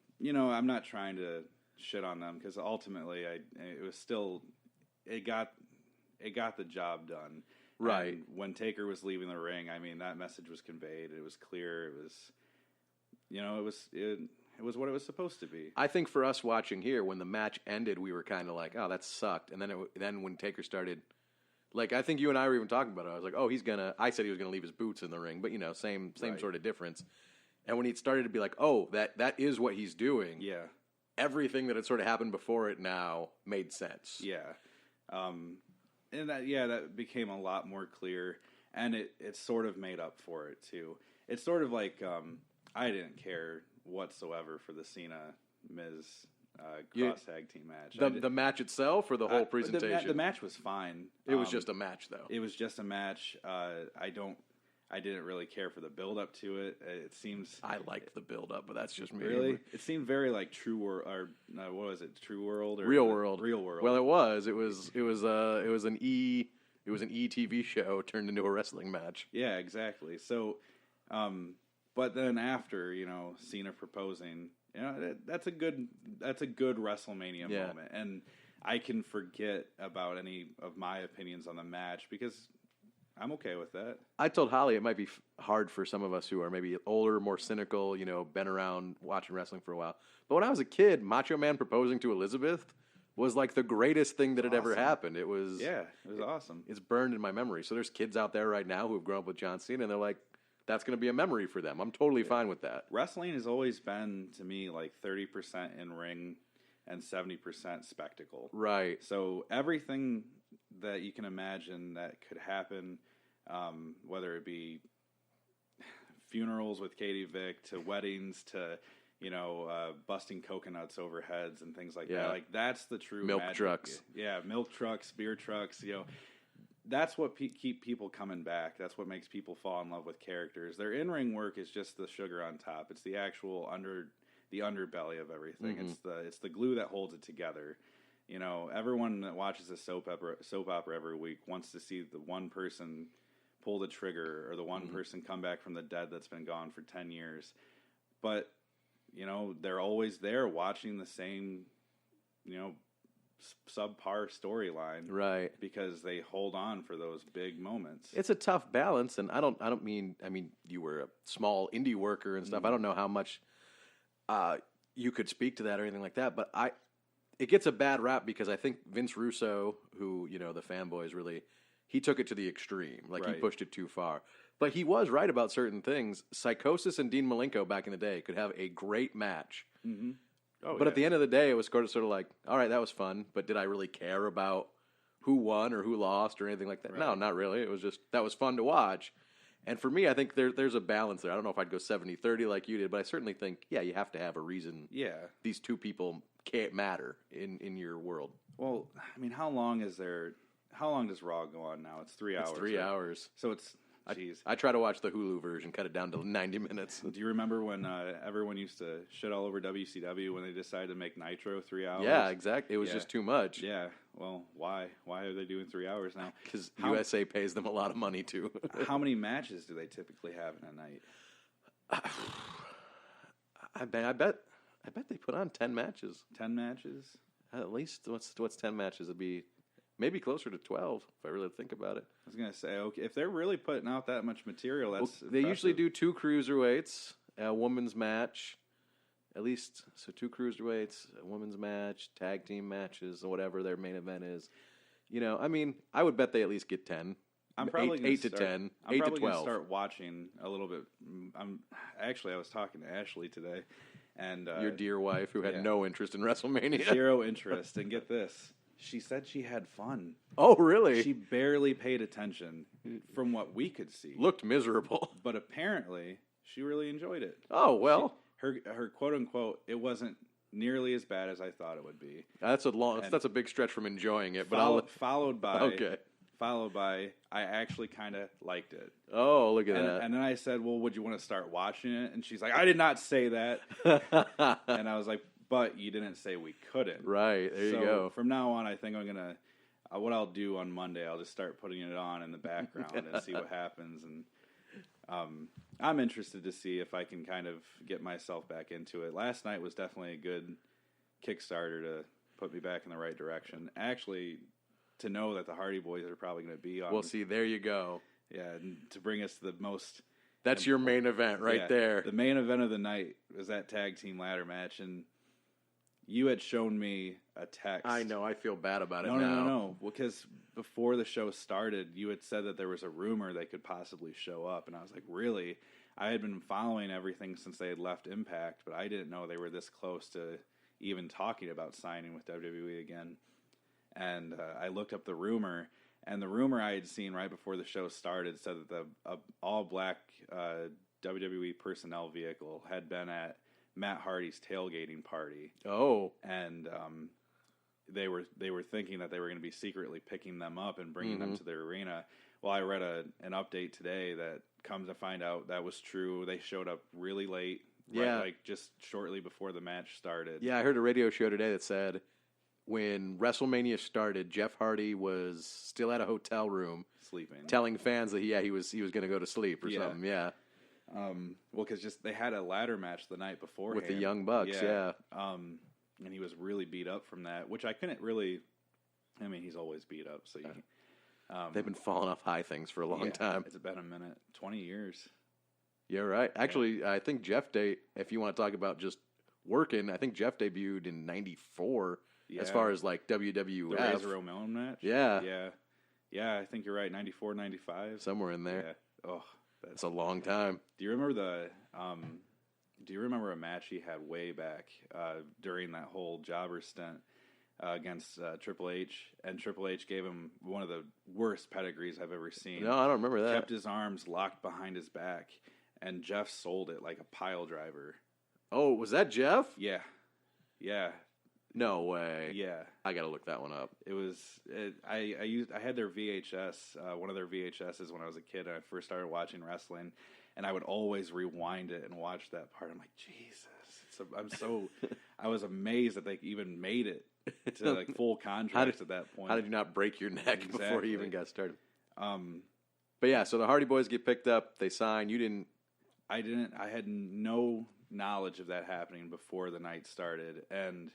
not trying to shit on them because ultimately it got the job done. Right. And when Taker was leaving the ring, I mean, that message was conveyed. It was clear. It was, it was what it was supposed to be. I think for us watching here, when the match ended, we were kind of like, oh, that sucked. And then when Taker started, I think you and I were even talking about it. I was like, oh, I said he was going to leave his boots in the ring, but same right. sort of difference. And when he started to be like, oh, that is what he's doing. Yeah. Everything that had sort of happened before it now made sense. Yeah. And that became a lot more clear, and it sort of made up for it too. It's sort of like I didn't care whatsoever for the Cena-Miz cross tag team match. The match itself or the whole presentation? The match was fine. It was just a match, though. It was just a match. I didn't really care for the build-up to it. It seems... I liked the build-up, but that's just me. Really? It seemed very like True World, or what was it? True World? Or Real World. Real World. Well, it was an ETV show turned into a wrestling match. Yeah, exactly. So, but then after, Cena proposing, that's a good WrestleMania moment. And I can forget about any of my opinions on the match because I'm okay with that. I told Holly it might be hard for some of us who are maybe older, more cynical, been around watching wrestling for a while. But when I was a kid, Macho Man proposing to Elizabeth was like the greatest thing that had ever happened. It was awesome. It's burned in my memory. So there's kids out there right now who have grown up with John Cena, and they're like, that's going to be a memory for them. I'm totally fine with that. Wrestling has always been, to me, like 30% in ring and 70% spectacle. Right. So everything that you can imagine that could happen, whether it be funerals with Katie Vick to weddings to, busting coconuts over heads and things like that. Like, that's the true milk magic. Trucks. Yeah, milk trucks, beer trucks, That's what keep people coming back. That's what makes people fall in love with characters. Their in-ring work is just the sugar on top. It's the actual underbelly of everything. Mm-hmm. It's the glue that holds it together. Everyone that watches a soap opera every week wants to see the one person pull the trigger or the one person come back from the dead that's been gone for 10 years. But, they're always there watching the same, subpar storyline, right? Because they hold on for those big moments. It's a tough balance, and I mean you were a small indie worker and stuff. I don't know how much you could speak to that or anything like that, but it gets a bad rap because I think Vince Russo, who the fanboys really, he took it to the extreme, like he pushed it too far. But he was right about certain things. Psychosis and Dean Malenko back in the day could have a great match. Mm-hmm. But at the end of the day, it was sort of like, all right, that was fun, but did I really care about who won or who lost or anything like that? Right. No, not really. It was just, that was fun to watch. And for me, I think there's a balance there. I don't know if I'd go 70-30 like you did, but I certainly think, you have to have a reason. Yeah. These two people can't matter in your world. Well, I mean, how long does Raw go on now? It's 3 hours. It's 3 hours. So it's, Jeez. I try to watch the Hulu version, cut it down to 90 minutes. Do you remember when everyone used to shit all over WCW when they decided to make Nitro 3 hours? Yeah, exactly. It was just too much. Yeah. Well, why? Why are they doing 3 hours now? Because USA pays them a lot of money, too. How many matches do they typically have in a night? I bet they put on 10 matches. 10 matches? At least, what's 10 matches? It'd be maybe closer to 12, if I really think about it. I was going to say, okay, if they're really putting out that much material, that's they usually do 2 cruiserweights, a women's match, at least, so 2 cruiserweights, a women's match, tag team matches, or whatever their main event is. You know, I mean, I would bet they at least get 10. I'm probably 8 to 10, 8 to 12. I'm probably going to start watching a little bit. I was talking to Ashley today. And your dear wife, who had no interest in WrestleMania. 0 interest. And get this. She said she had fun. Oh, really? She barely paid attention from what we could see. Looked miserable. But apparently, she really enjoyed it. Oh, well. Her quote-unquote, it wasn't nearly as bad as I thought it would be. That's a big stretch from enjoying it. But followed by... Okay. Followed by, I actually kind of liked it. Oh, look at that. And then I said, well, would you want to start watching it? And she's like, I did not say that. And I was like, but you didn't say we couldn't. Right, there you go. From now on, I think I'm going to, what I'll do on Monday, I'll just start putting it on in the background and see what happens. And I'm interested to see if I can kind of get myself back into it. Last night was definitely a good Kickstarter to put me back in the right direction. Actually... to know that the Hardy Boys are probably going to be on. Well, see, there you go. Yeah, and to bring us the most... That's your main event right there. The main event of the night was that tag team ladder match, and you had shown me a text. I know, I feel bad about it now. No. Well, because before the show started, you had said that there was a rumor they could possibly show up, and I was like, really? I had been following everything since they had left Impact, but I didn't know they were this close to even talking about signing with WWE again. And I looked up the rumor, and the rumor I had seen right before the show started said that the all-black WWE personnel vehicle had been at Matt Hardy's tailgating party. Oh. And they were thinking that they were going to be secretly picking them up and bringing them to their arena. Well, I read an update today that comes to find out that was true. They showed up really late, right, like just shortly before the match started. Yeah, I heard a radio show today that said... when WrestleMania started, Jeff Hardy was still at a hotel room, sleeping, telling fans that he was going to go to sleep or something. Yeah. Well, because they had a ladder match the night before with the Young Bucks. Yeah. And he was really beat up from that, which I couldn't really. I mean, he's always beat up, so you. They've been falling off high things for a long time. It's been a minute, 20 years. Yeah, right. Actually, I think Jeff if you want to talk about just working, I think Jeff debuted in '94. Yeah. As far as like WWF. The Razor Ramon match? Yeah. Yeah, I think you're right. 94, 95. Somewhere in there. Yeah. Oh, that's a long time. Do you remember a match he had way back during that whole jobber stint against Triple H? And Triple H gave him one of the worst pedigrees I've ever seen. No, I don't remember that. Kept his arms locked behind his back, and Jeff sold it like a pile driver. Oh, was that Jeff? Yeah. Yeah. No way. Yeah, I got to look that one up. It was. I had their VHS, one of their VHSs when I was a kid, and I first started watching wrestling, and I would always rewind it and watch that part. I'm like, Jesus! I was amazed that they even made it to like full contracts at that point. How did you not break your neck before you even got started? But yeah, so the Hardy Boys get picked up. They sign. You didn't. I didn't. I had no knowledge of that happening before the night started, and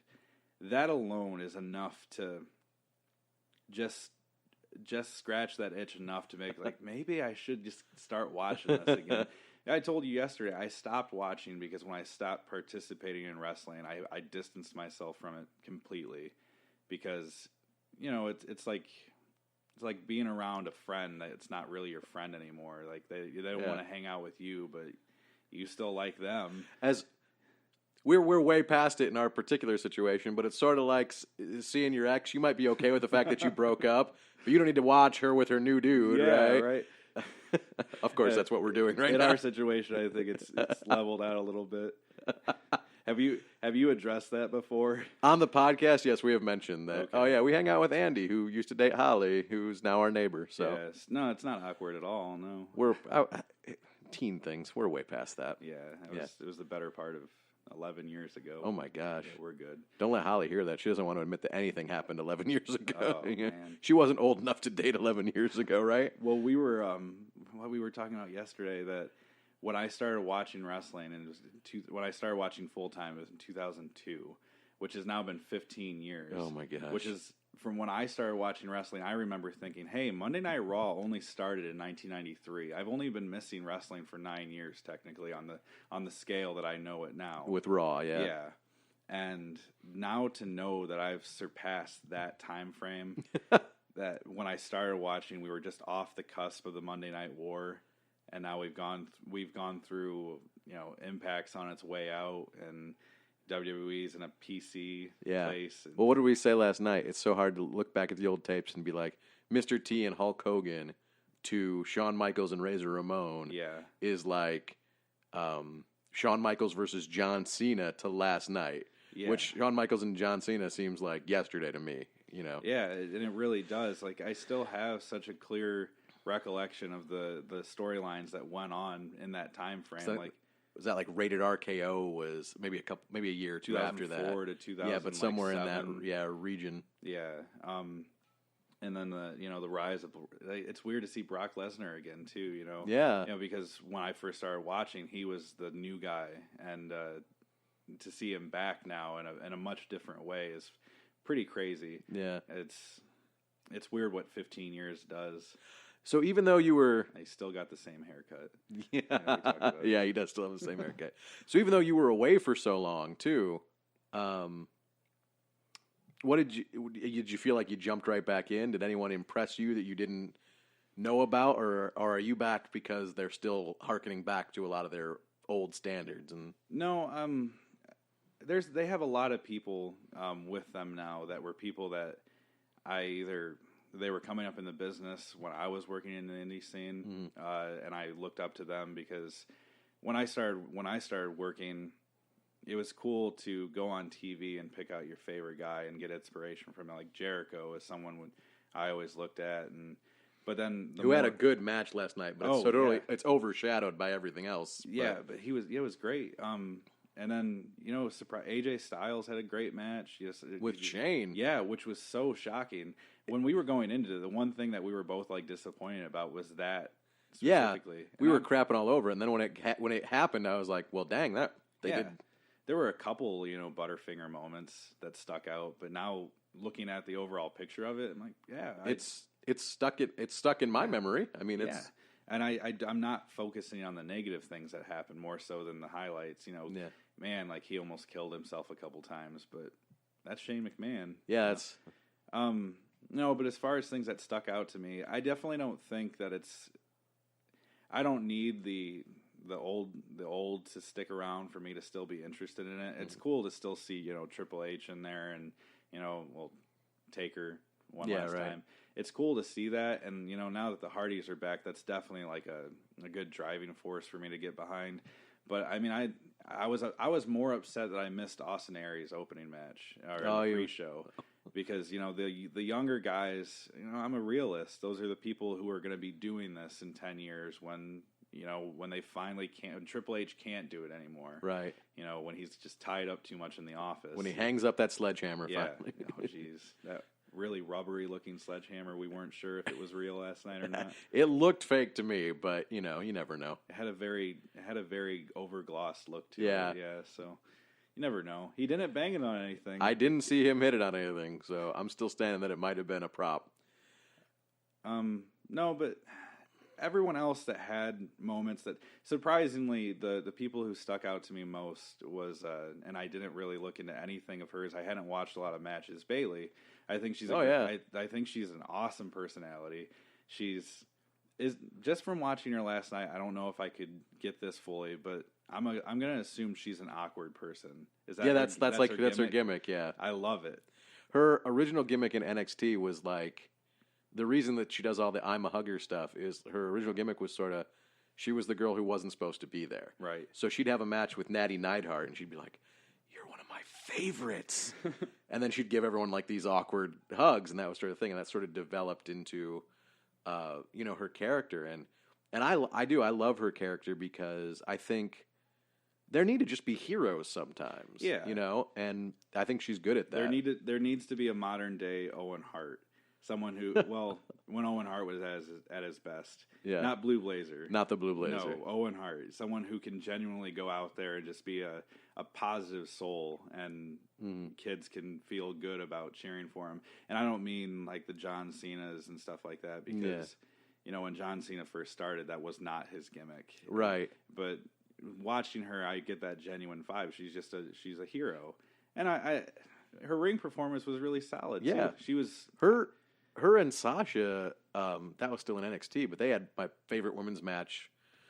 that alone is enough to just scratch that itch enough to make like maybe I should just start watching this again. I told you yesterday I stopped watching because when I stopped participating in wrestling, I distanced myself from it completely because it's like being around a friend that's not really your friend anymore. Like they don't want to hang out with you, but you still like them. As We're way past it in our particular situation, but it's sort of like seeing your ex. You might be okay with the fact that you broke up, but you don't need to watch her with her new dude, right? Of course, that's what we're doing right now. In our situation, I think it's leveled out a little bit. Have you addressed that before? On the podcast, yes, we have mentioned that. Okay. Oh, yeah, we hang out with Andy, who used to date Holly, who's now our neighbor. So Yes. No, it's not awkward at all. No. we're teen things. We're way past that. Yeah, it was the better part of 11 years ago. Oh, my gosh. Yeah, we're good. Don't let Holly hear that. She doesn't want to admit that anything happened 11 years ago. Oh, man. She wasn't old enough to date 11 years ago, right? Well, we were talking about yesterday that when I started watching wrestling, and when I started watching full time, it was in 2002, which has now been 15 years. Oh my gosh! Which is from when I started watching wrestling. I remember thinking, "Hey, Monday Night Raw only started in 1993. I've only been missing wrestling for 9 years, technically, on the scale that I know it now." With Raw, yeah. Yeah. And now to know that I've surpassed that time frame, that when I started watching, we were just off the cusp of the Monday Night War, and now we've gone through, Impact's on its way out, and WWE's in a PC place. Well, what did we say last night? It's so hard to look back at the old tapes and be like, Mr. T and Hulk Hogan to Shawn Michaels and Razor Ramon is like Shawn Michaels versus John Cena to last night. Yeah. Which Shawn Michaels and John Cena seems like yesterday to me, Yeah, and it really does. Like, I still have such a clear recollection of the storylines that went on in that time frame. Was that like Rated RKO was maybe a year or two after that? 2004 to 2000. Yeah, but somewhere in that region. Yeah. And then the rise of, it's weird to see Brock Lesnar again too, Yeah. Because when I first started watching, he was the new guy, and to see him back now in a much different way is pretty crazy. Yeah. It's weird what 15 years does. So even though you were... He still got the same haircut. Yeah, yeah, he does still have the same haircut. So even though you were away for so long, too, what did you feel like you jumped right back in? Did anyone impress you that you didn't know about? Or are you back because they're still hearkening back to a lot of their old standards? And No, they have a lot of people with them now that were people that they were coming up in the business when I was working in the indie scene, and I looked up to them because when I started working, it was cool to go on TV and pick out your favorite guy and get inspiration from it. Like Jericho is someone I always looked at, but then who had a good match last night, but it's overshadowed by everything else. Yeah, but it was great. And then, AJ Styles had a great match. With Shane. Yeah, which was so shocking. When we were going into it, the one thing that we were both disappointed about was that specifically. Yeah, we were crapping all over it. And then when it happened, I was like, well, dang, did. There were a couple, Butterfinger moments that stuck out. But now, looking at the overall picture of it, I'm like, yeah. It's stuck in my memory. I mean, it's... And I'm not focusing on the negative things that happened more so than the highlights. Man, he almost killed himself a couple times, but that's Shane McMahon. Yeah, it's... No, but as far as things that stuck out to me, I definitely don't think that it's... I don't need the old to stick around for me to still be interested in it. It's cool to still see, Triple H in there and, Taker last time. It's cool to see that, and now that the Hardys are back, that's definitely a good driving force for me to get behind. But I mean, I was more upset that I missed Austin Aries' opening match or the pre-show because the younger guys. I'm a realist. Those are the people who are going to be doing this in 10 years when they finally can't. When Triple H can't do it anymore. Right. When he's just tied up too much in the office. When he hangs up that sledgehammer. Yeah. Finally. Oh, jeez. That really rubbery looking sledgehammer. We weren't sure if it was real last night or not. It looked fake to me, but you never know. It had a very overglossed look to it. Yeah. So you never know. He didn't bang it on anything. I didn't see him hit it on anything, so I'm still standing that it might have been a prop. No, but everyone else that had moments that surprisingly the people who stuck out to me most was and I didn't really look into anything of hers. I hadn't watched a lot of matches. Bayley. I think she's I think she's an awesome personality. Is just from watching her last night, I don't know if I could get this fully, but I'm going to assume she's an awkward person. Is that that's her gimmick, yeah. I love it. Her original gimmick in NXT was the reason that she does all the I'm a hugger stuff is her original gimmick was sort of she was the girl who wasn't supposed to be there. Right. So she'd have a match with Natty Neidhart and she'd be like, favorites. And then she'd give everyone like these awkward hugs, and that was sort of thing. And that sort of developed into, her character. And I love her character because I think there need to just be heroes sometimes. Yeah. And I think she's good at that. There needs to be a modern day Owen Hart. Someone who, when Owen Hart was at his best. Yeah. Not Blue Blazer. Not the Blue Blazer. No, Owen Hart. Someone who can genuinely go out there and just be a positive soul, and kids can feel good about cheering for him. And I don't mean like the John Cena's and stuff like that, because, when John Cena first started, that was not his gimmick. Right. But watching her, I get that genuine vibe. She's a hero. And her ring performance was really solid, yeah. too. She was... Her and Sasha, that was still in NXT, but they had my favorite women's match,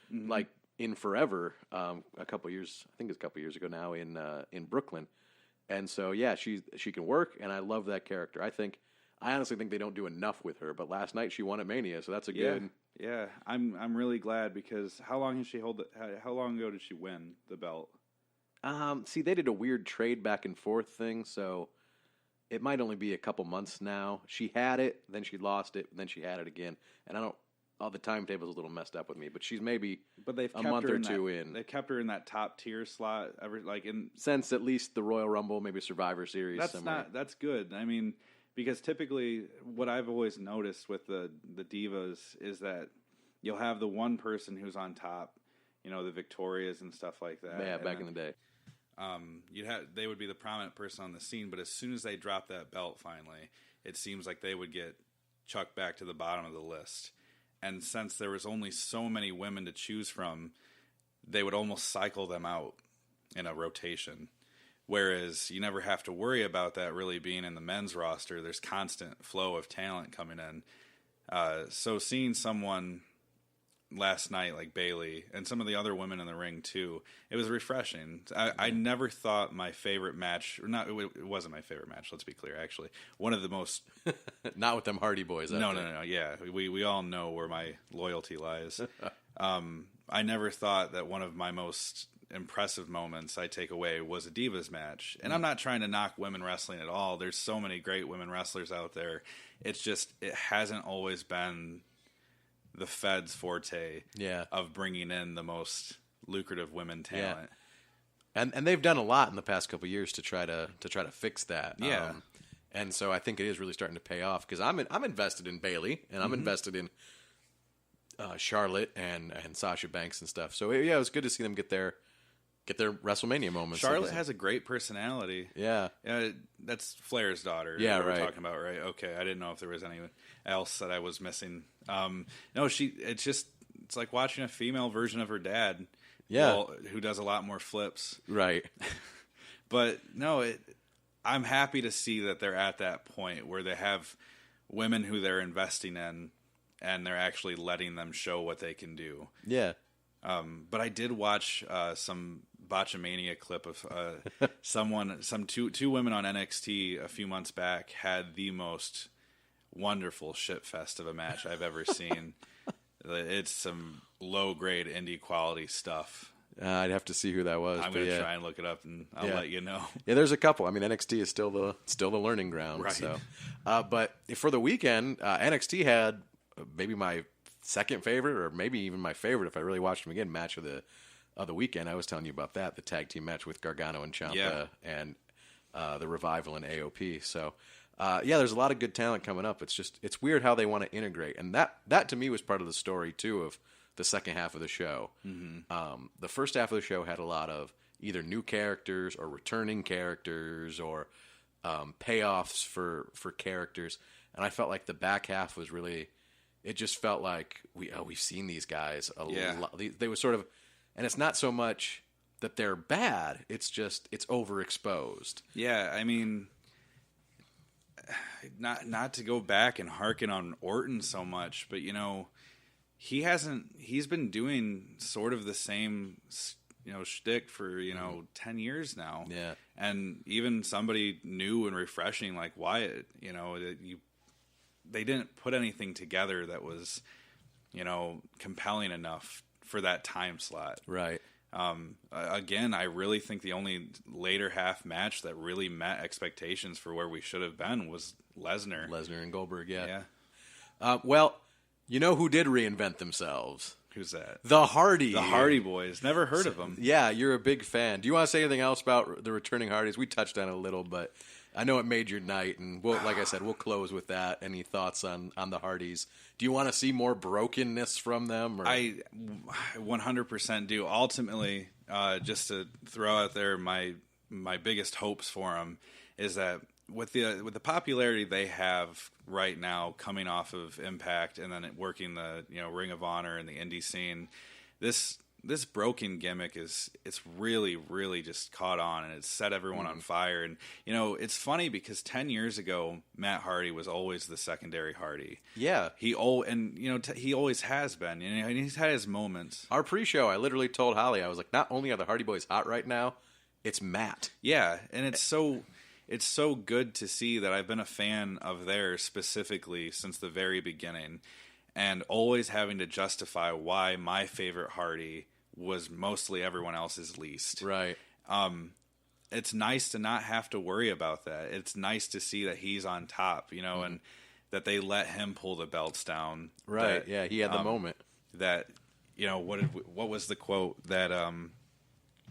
like in forever. A couple years ago now in Brooklyn, and so yeah, she can work, and I love that character. I honestly think they don't do enough with her, but last night she won at Mania, so that's a good. Yeah, I'm really glad, because how long has she held it? How long ago did she win the belt? See, they did a weird trade back and forth thing, so. It might only be a couple months now. She had it, then she lost it, and then she had it again. And the timetable's a little messed up with me, but she's maybe a month or two in. They kept her in that top tier slot, since at least the Royal Rumble, maybe Survivor Series. That's good. I mean, because typically what I've always noticed with the divas is that you'll have the one person who's on top, the Victorias and stuff like that. Yeah, back in the day. They would be the prominent person on the scene, but as soon as they drop that belt finally, it seems like they would get chucked back to the bottom of the list. And since there was only so many women to choose from, they would almost cycle them out in a rotation. Whereas you never have to worry about that really being in the men's roster. There's constant flow of talent coming in. So seeing someone last night like Bayley and some of the other women in the ring too, it was refreshing. I never thought my favorite match, or not, it wasn't my favorite match, let's be clear, actually. One of the most... Not with them Hardy Boys. No, yeah. We all know where my loyalty lies. I never thought that one of my most impressive moments I take away was a Divas match. And I'm not trying to knock women wrestling at all. There's so many great women wrestlers out there. It's just, it hasn't always been the Fed's forte of bringing in the most lucrative women talent. Yeah. And they've done a lot in the past couple of years to try to fix that. Yeah. And so I think it is really starting to pay off, because I'm invested in Bayley, and I'm invested in Charlotte and Sasha Banks and stuff. So yeah, it was good to see them get their WrestleMania moments. Charlotte has a great personality. Yeah. That's Flair's daughter. Yeah, that right. We're talking about, right? Okay, I didn't know if there was anyone else that I was missing. No, it's like watching a female version of her dad. Yeah. Who does a lot more flips. Right. But no, I'm happy to see that they're at that point where they have women who they're investing in, and they're actually letting them show what they can do. Yeah. But I did watch some Botchamania clip of two women on NXT a few months back had the most wonderful shitfest of a match I've ever seen. It's some low-grade indie quality stuff. I'd have to see who that was. I'm going to try and look it up, and I'll let you know. Yeah, there's a couple. I mean, NXT is still the learning ground. Right. So, but for the weekend, NXT had maybe my second favorite, or maybe even my favorite if I really watched them again, match of the weekend. I was telling you about that, the tag team match with Gargano and Ciampa and the Revival and AOP. So, there's a lot of good talent coming up. It's weird how they want to integrate. And that to me was part of the story, too, of the second half of the show. Mm-hmm. The first half of the show had a lot of either new characters or returning characters or payoffs for characters. And I felt like the back half was really... It just felt like we've seen these guys a lot. They were sort of... And it's not so much that they're bad. It's just, it's overexposed. Yeah, I mean... Not to go back and harken on Orton so much, but he's been doing sort of the same shtick for 10 years now. Yeah. And even somebody new and refreshing like Wyatt, they didn't put anything together that was compelling enough for that time slot. Right. Again, I really think the only later half match that really met expectations for where we should have been was Lesnar. Lesnar and Goldberg, yeah. Yeah. You know who did reinvent themselves? Who's that? The Hardys. The Hardy Boys. Never heard of them. Yeah, you're a big fan. Do you want to say anything else about the returning Hardys? We touched on it a little, but I know it made your night, and like I said, we'll close with that. Any thoughts on the Hardys? Do you want to see more brokenness from them? Or? I 100% do. Ultimately, just to throw out there my biggest hopes for them is that with the popularity they have right now, coming off of Impact and then working the Ring of Honor and the indie scene, this broken gimmick it's really, really just caught on, and it's set everyone on fire. And it's funny because 10 years ago Matt Hardy was always the secondary Hardy. Yeah, he always has been, and he's had his moments. Our pre-show, I literally told Holly, I was like, not only are the Hardy Boys hot right now, it's Matt. Yeah, and it's so good to see that I've been a fan of theirs specifically since the very beginning, and always having to justify why my favorite Hardy was mostly everyone else's least. Right. It's nice to not have to worry about that. It's nice to see that he's on top, and that they let him pull the belts down. Right. Yeah, he had the moment. That, what was the quote that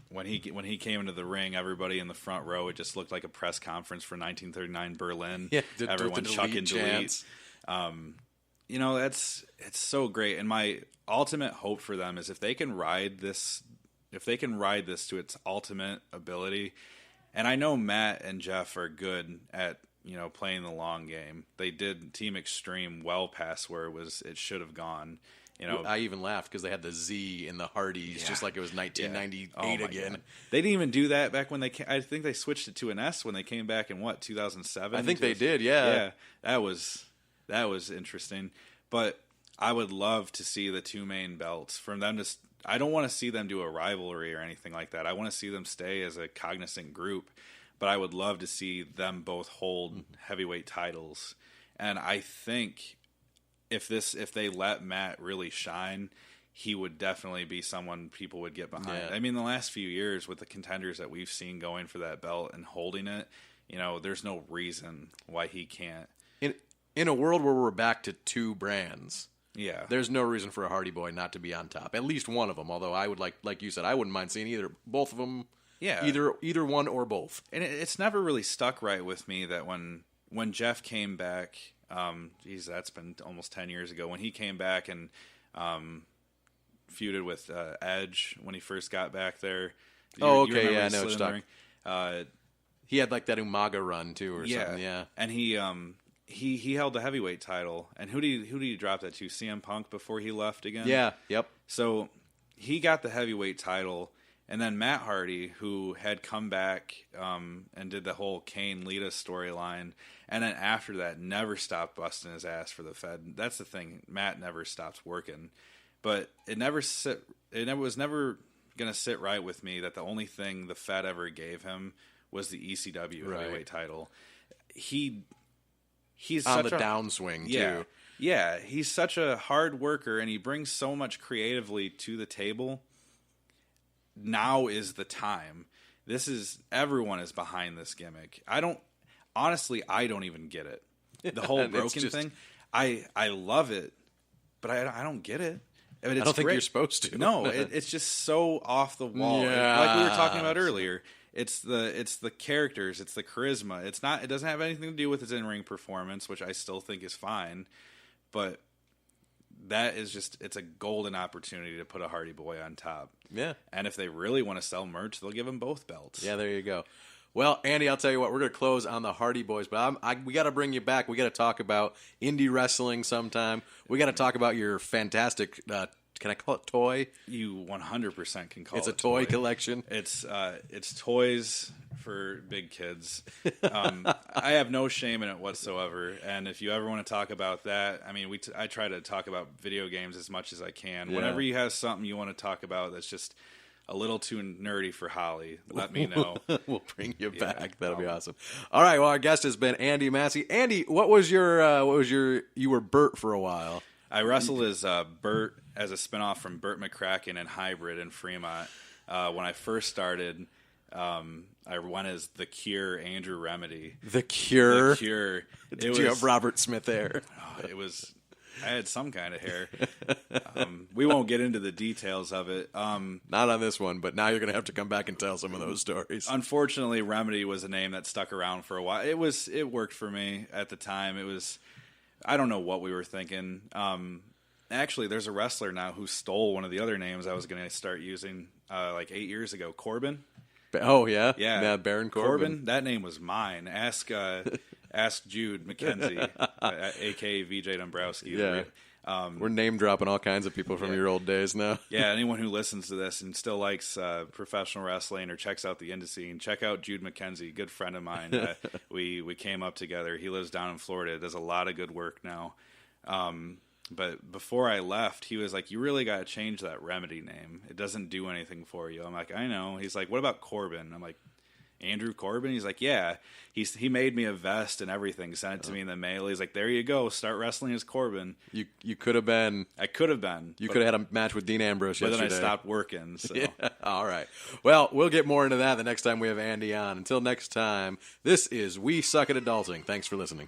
when he came into the ring, everybody in the front row, it just looked like a press conference for 1939 Berlin. Yeah, everyone chucking delete. It's so great. And my ultimate hope for them is if they can ride this to its ultimate ability. And I know Matt and Jeff are good at playing the long game. They did Team Extreme well past where it should have gone. I even laughed because they had the Z in the Hardys, just like it was 1998 again. God. They didn't even do that back when I think they switched it to an S when they came back in 2007. I think they did. Yeah. That was interesting. But I would love to see the two main belts from them. I don't want to see them do a rivalry or anything like that. I want to see them stay as a cognizant group. But I would love to see them both hold heavyweight titles. And I think if they let Matt really shine, he would definitely be someone people would get behind. Yeah. I mean, the last few years with the contenders that we've seen going for that belt and holding it, there's no reason why he can't. In a world where we're back to two brands, there's no reason for a Hardy Boy not to be on top. At least one of them. Although I would like you said, I wouldn't mind seeing both of them. Yeah, either one or both. And it's never really stuck right with me that when Jeff came back. That's been almost 10 years ago when he came back and feuded with Edge when he first got back there. Okay, yeah, I know what you're talking. He had like that Umaga run too, or something. Yeah, and he held the heavyweight title. And who did he drop that to? CM Punk before he left again. Yeah, yep. So he got the heavyweight title. And then Matt Hardy, who had come back and did the whole Kane Lita storyline, and then after that, never stopped busting his ass for the Fed. That's the thing. Matt never stopped working, but it was never going to sit right with me that the only thing the Fed ever gave him was the ECW heavyweight title. He's on the downswing too. Yeah, he's such a hard worker, and he brings so much creatively to the table. Now is the time. Everyone is behind this gimmick. I don't even get it. The whole broken thing. I love it, but I don't get it. I mean, I don't think you're supposed to. No, it's just so off the wall. Yeah. Like we were talking about earlier. It's the characters, it's the charisma. It doesn't have anything to do with his in-ring performance, which I still think is fine, but that is it's a golden opportunity to put a Hardy Boy on top. Yeah. And if they really want to sell merch, they'll give him both belts. Yeah, there you go. Well, Andy, I'll tell you what, we're going to close on the Hardy Boys, but we got to bring you back. We got to talk about indie wrestling sometime. We got to talk about your fantastic, can I call it toy? You 100% can call it a toy collection. It's toys for big kids. I have no shame in it whatsoever. And if you ever want to talk about that, I mean, I try to talk about video games as much as I can. Yeah. Whenever you have something you want to talk about that's just a little too nerdy for Holly, let me know. We'll bring you back. That'll be awesome. All right. Well, our guest has been Andy Massie. Andy, what was your? You were Bert for a while. I wrestled as Bert as a spinoff from Bert McCracken and Hybrid in Fremont. When I first started, I went as The Cure, Andrew Remedy. The Cure? The Cure. Did you have Robert Smith hair? It was... I had some kind of hair. We won't get into the details of it. Not on this one, but now you're going to have to come back and tell some of those stories. Unfortunately, Remedy was a name that stuck around for a while. It worked for me at the time. I don't know what we were thinking. Actually, there's a wrestler now who stole one of the other names I was going to start using like 8 years ago. Corbin. Oh, yeah? Yeah. Baron Corbin. That name was mine. Ask Jude McKenzie, a.k.a. VJ Dombrowski. Yeah. We're name dropping all kinds of people from your old days now. Yeah, anyone who listens to this and still likes professional wrestling or checks out the indie scene, check out Jude McKenzie, good friend of mine. We came up together. He lives down in Florida, does a lot of good work now. But before I left, he was like, you really got to change that Remedy name. It doesn't do anything for you. I'm like, I know. He's like, what about Corbin? I'm like, Andrew Corbin? He's like, yeah. He made me a vest and everything, sent it to me in the mail. He's like, there you go, start wrestling as Corbin. You could have been. I could have been. You could have had a match with Dean Ambrose yesterday. But then I stopped working. So. Yeah. All right. Well, we'll get more into that the next time we have Andy on. Until next time, this is We Suck at Adulting. Thanks for listening.